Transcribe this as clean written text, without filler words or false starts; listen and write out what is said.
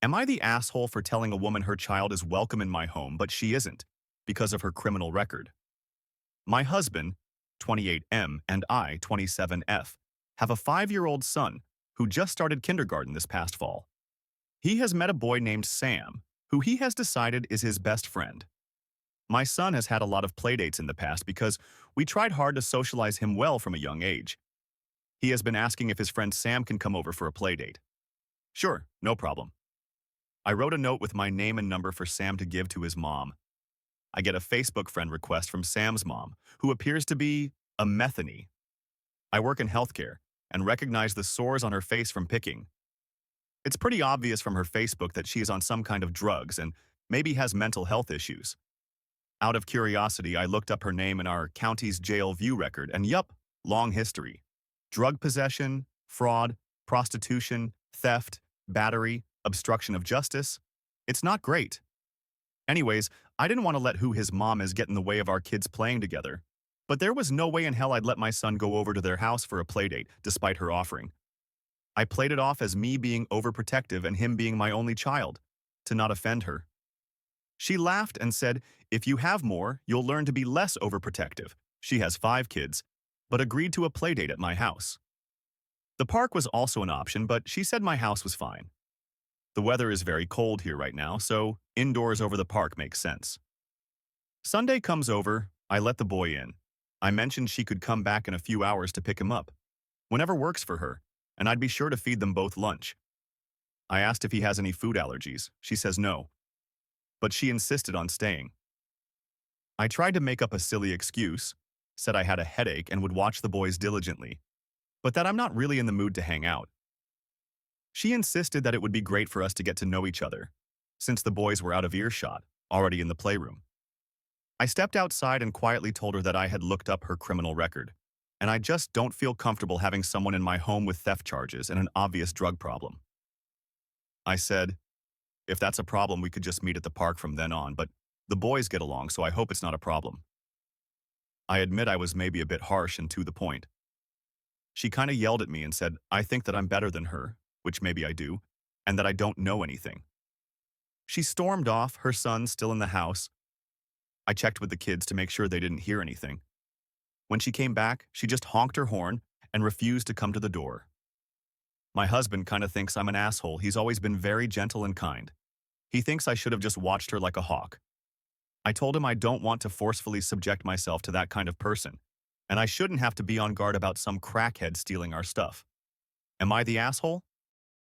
Am I the asshole for telling a woman her child is welcome in my home, but she isn't, because of her criminal record? My husband, 28M, and I, 27F, have a 5-year-old son who just started kindergarten this past fall. He has met a boy named Sam, who he has decided is his best friend. My son has had a lot of playdates in the past because we tried hard to socialize him well from a young age. He has been asking if his friend Sam can come over for a playdate. Sure, no problem. I wrote a note with my name and number for Sam to give to his mom. I get a Facebook friend request from Sam's mom, who appears to be a methany. I work in healthcare and recognize the sores on her face from picking. It's pretty obvious from her Facebook that she is on some kind of drugs and maybe has mental health issues. Out of curiosity, I looked up her name in our county's jail view record, and yup, long history. Drug possession, fraud, prostitution, theft, battery, obstruction of justice. It's not great. Anyways, I didn't want to let who his mom is get in the way of our kids playing together. But there was no way in hell I'd let my son go over to their house for a playdate, despite her offering. I played it off as me being overprotective and him being my only child, to not offend her. She laughed and said, "If you have more, you'll learn to be less overprotective." She has 5 kids, but agreed to a playdate at my house. The park was also an option, but she said my house was fine. The weather is very cold here right now, so indoors over the park makes sense. Sunday comes over, I let the boy in. I mentioned she could come back in a few hours to pick him up, whenever works for her, and I'd be sure to feed them both lunch. I asked if he has any food allergies. She says no, but she insisted on staying. I tried to make up a silly excuse, said I had a headache and would watch the boys diligently, but that I'm not really in the mood to hang out. She insisted that it would be great for us to get to know each other, since the boys were out of earshot, already in the playroom. I stepped outside and quietly told her that I had looked up her criminal record, and I just don't feel comfortable having someone in my home with theft charges and an obvious drug problem. I said, if that's a problem, we could just meet at the park from then on, but the boys get along, so I hope it's not a problem. I admit I was maybe a bit harsh and to the point. She kind of yelled at me and said, I think that I'm better than her, which maybe I do, and that I don't know anything. She stormed off, her son still in the house. I checked with the kids to make sure they didn't hear anything. When she came back, she just honked her horn and refused to come to the door. My husband kind of thinks I'm an asshole. He's always been very gentle and kind. He thinks I should have just watched her like a hawk. I told him I don't want to forcefully subject myself to that kind of person, and I shouldn't have to be on guard about some crackhead stealing our stuff. Am I the asshole?